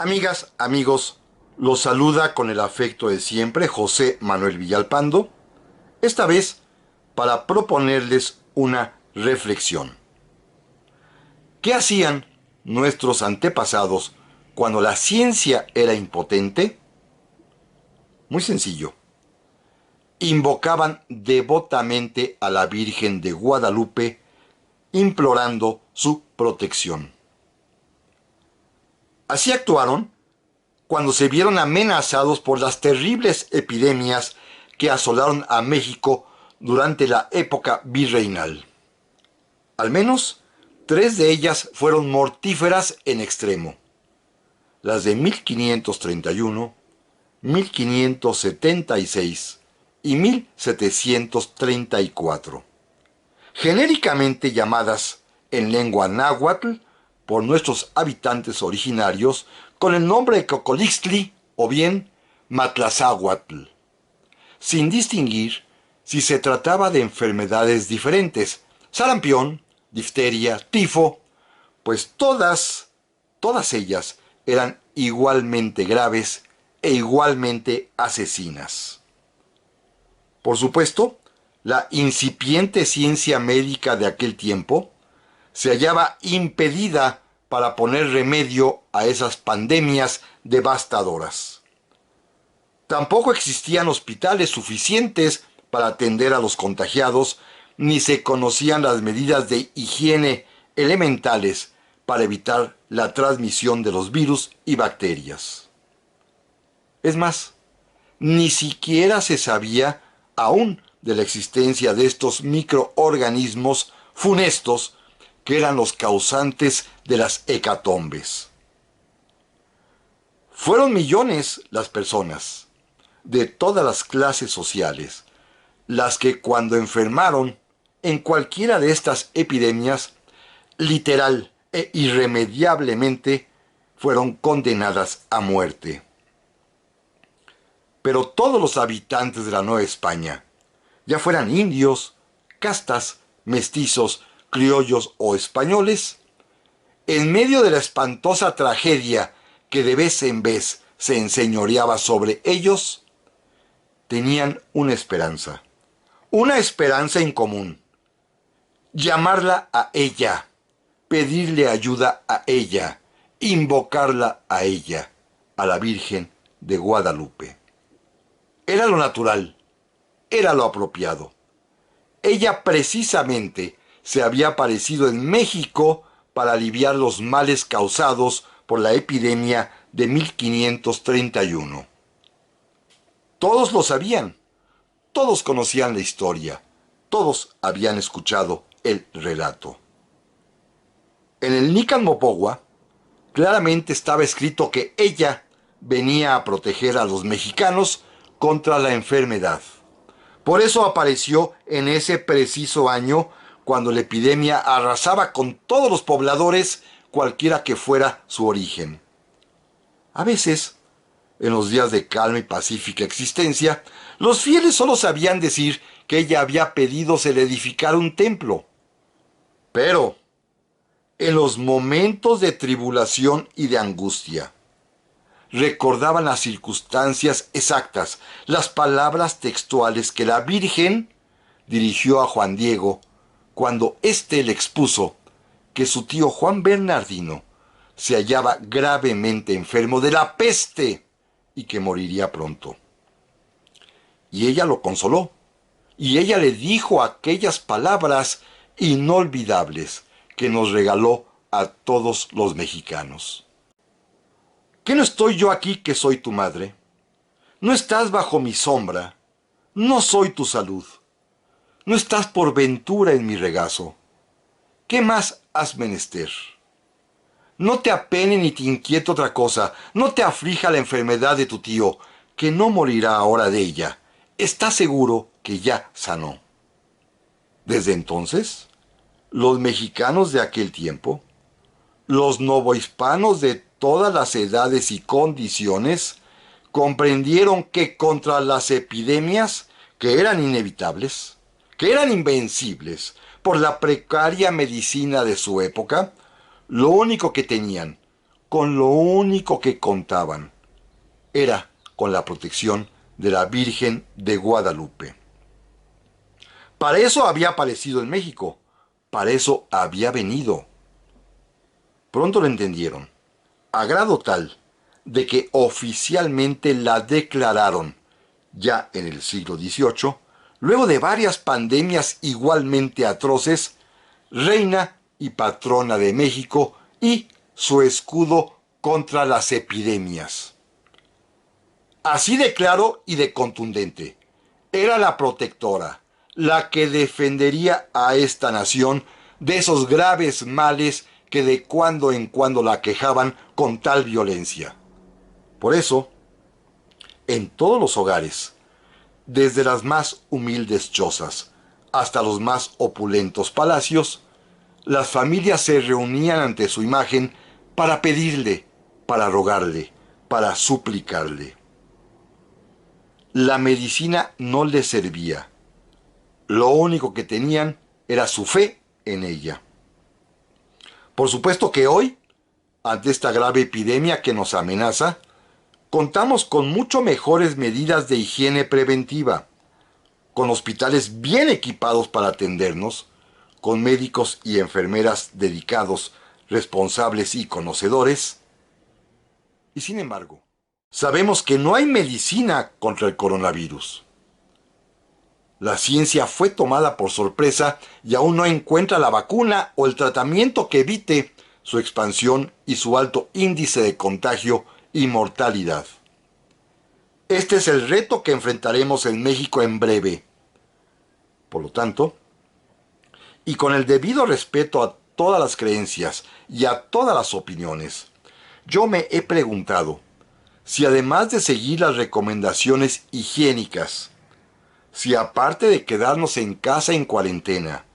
Amigas, amigos, los saluda con el afecto de siempre José Manuel Villalpando, esta vez para proponerles una reflexión. ¿Qué hacían nuestros antepasados cuando la ciencia era impotente? Muy sencillo. Invocaban devotamente a la Virgen de Guadalupe, implorando su protección. Así actuaron cuando se vieron amenazados por las terribles epidemias que asolaron a México durante la época virreinal. Al menos 3 de ellas fueron mortíferas en extremo: las de 1531, 1576 y 1734, genéricamente llamadas en lengua náhuatl por nuestros habitantes originarios con el nombre de Cocolixtli o bien Matlazáhuatl, sin distinguir si se trataba de enfermedades diferentes: sarampión, difteria, tifo, pues todas ellas eran igualmente graves e igualmente asesinas. Por supuesto, la incipiente ciencia médica de aquel tiempo se hallaba impedida para poner remedio a esas pandemias devastadoras. Tampoco existían hospitales suficientes para atender a los contagiados, ni se conocían las medidas de higiene elementales para evitar la transmisión de los virus y bacterias. Es más, ni siquiera se sabía aún de la existencia de estos microorganismos funestos que eran los causantes de las hecatombes. Fueron millones las personas, de todas las clases sociales, las que cuando enfermaron en cualquiera de estas epidemias, literal e irremediablemente, fueron condenadas a muerte. Pero todos los habitantes de la Nueva España, ya fueran indios, castas, mestizos, criollos o españoles, en medio de la espantosa tragedia que de vez en vez se enseñoreaba sobre ellos, tenían una esperanza en común: llamarla a ella, pedirle ayuda a ella, invocarla a ella, a la Virgen de Guadalupe. Era lo natural, era lo apropiado. Ella precisamente se había aparecido en México para aliviar los males causados por la epidemia de 1531. Todos lo sabían, todos conocían la historia, todos habían escuchado el relato. En el Nican Mopogua claramente estaba escrito que ella venía a proteger a los mexicanos contra la enfermedad. Por eso apareció en ese preciso año, cuando la epidemia arrasaba con todos los pobladores, cualquiera que fuera su origen. A veces, en los días de calma y pacífica existencia, los fieles solo sabían decir que ella había pedido se le edificara un templo. Pero, en los momentos de tribulación y de angustia, recordaban las circunstancias exactas, las palabras textuales que la Virgen dirigió a Juan Diego cuando éste le expuso que su tío Juan Bernardino se hallaba gravemente enfermo de la peste y que moriría pronto. Y ella lo consoló, y ella le dijo aquellas palabras inolvidables que nos regaló a todos los mexicanos. ¿Qué no estoy yo aquí que soy tu madre? ¿No estás bajo mi sombra? ¿No soy tu salud? ¿No estás por ventura en mi regazo? ¿Qué más has menester? No te apene ni te inquiete otra cosa, no te aflija la enfermedad de tu tío, que no morirá ahora de ella. Está seguro que ya sanó. Desde entonces, los mexicanos de aquel tiempo, los novohispanos de todas las edades y condiciones, comprendieron que contra las epidemias, que eran inevitables, que eran invencibles por la precaria medicina de su época, lo único que tenían con lo único que contaban. Era con la protección de la Virgen de Guadalupe. Para eso había aparecido en México. Para eso había venido. Pronto lo entendieron, a grado tal de que oficialmente la declararon, ya en el siglo XVIII, luego de varias pandemias igualmente atroces, reina y patrona de México y su escudo contra las epidemias. Así de claro y de contundente, era la protectora, la que defendería a esta nación de esos graves males que de cuando en cuando la aquejaban con tal violencia. Por eso, en todos los hogares, desde las más humildes chozas hasta los más opulentos palacios, las familias se reunían ante su imagen para pedirle, para rogarle, para suplicarle. La medicina no les servía. Lo único que tenían era su fe en ella. Por supuesto que hoy, ante esta grave epidemia que nos amenaza, contamos con mucho mejores medidas de higiene preventiva, con hospitales bien equipados para atendernos, con médicos y enfermeras dedicados, responsables y conocedores. Y sin embargo, sabemos que no hay medicina contra el coronavirus. La ciencia fue tomada por sorpresa y aún no encuentra la vacuna o el tratamiento que evite su expansión y su alto índice de contagio y mortalidad. Este es el reto que enfrentaremos en México en breve. Por lo tanto, y con el debido respeto a todas las creencias y a todas las opiniones, yo me he preguntado si además de seguir las recomendaciones higiénicas, si aparte de quedarnos en casa en cuarentena,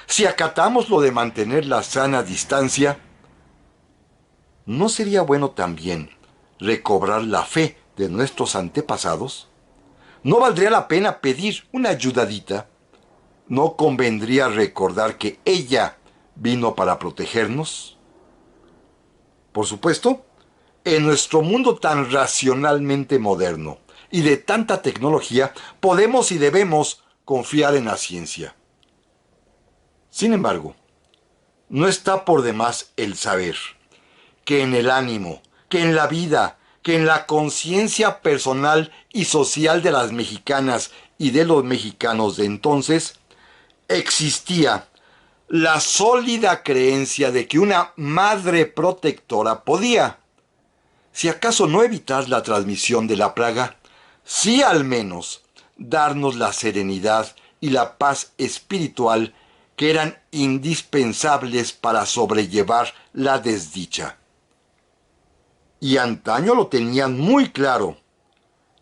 si acatamos lo de mantener la sana distancia, ¿no sería bueno también recobrar la fe de nuestros antepasados? ¿No valdría la pena pedir una ayudadita? ¿No convendría recordar que ella vino para protegernos? Por supuesto, en nuestro mundo tan racionalmente moderno y de tanta tecnología, podemos y debemos confiar en la ciencia. Sin embargo, no está por demás el saber que en el ánimo, que en la vida, que en la conciencia personal y social de las mexicanas y de los mexicanos de entonces, existía la sólida creencia de que una madre protectora podía, si acaso no evitar la transmisión de la plaga, sí al menos darnos la serenidad y la paz espiritual que eran indispensables para sobrellevar la desdicha. Y antaño lo tenían muy claro.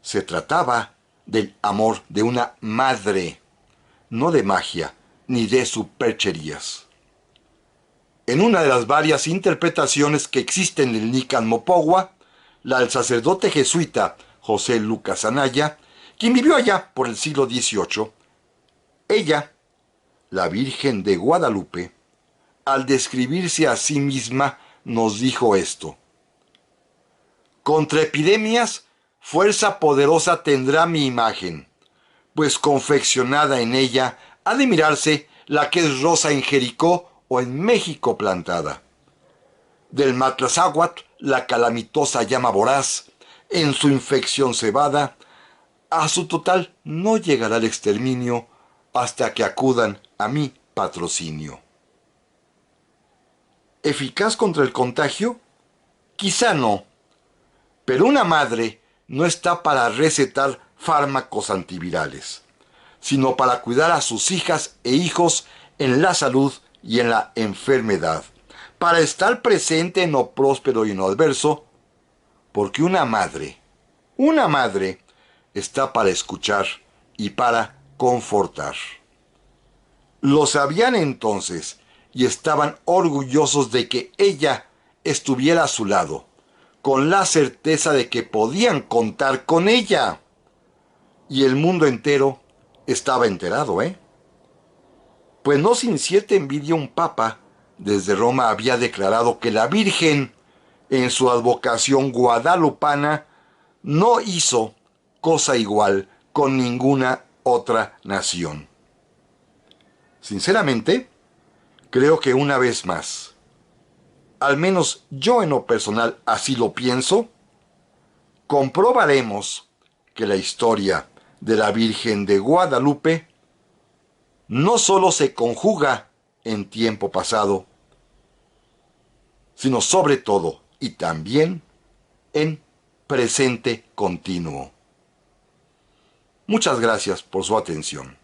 Se trataba del amor de una madre, no de magia ni de supercherías. En una de las varias interpretaciones que existen del Nican Mopogua, la del sacerdote jesuita José Lucas Anaya, quien vivió allá por el siglo XVIII, ella, la Virgen de Guadalupe, al describirse a sí misma, nos dijo esto: contra epidemias, fuerza poderosa tendrá mi imagen, pues confeccionada en ella ha de mirarse la que es rosa en Jericó o en México plantada. Del Matlazáhuatl, la calamitosa llama voraz, en su infección cebada, a su total no llegará el exterminio hasta que acudan a mi patrocinio. ¿Eficaz contra el contagio? Quizá no, pero una madre no está para recetar fármacos antivirales, sino para cuidar a sus hijas e hijos en la salud y en la enfermedad, para estar presente en lo próspero y en lo adverso, porque una madre está para escuchar y para confortar. Lo sabían entonces y estaban orgullosos de que ella estuviera a su lado, con la certeza de que podían contar con ella. Y el mundo entero estaba enterado, Pues no sin cierta envidia un papa desde Roma había declarado que la Virgen en su advocación guadalupana, no hizo cosa igual con ninguna otra nación. Sinceramente, creo que una vez más, al menos yo en lo personal así lo pienso, comprobaremos que la historia de la Virgen de Guadalupe no solo se conjuga en tiempo pasado, sino sobre todo y también en presente continuo. Muchas gracias por su atención.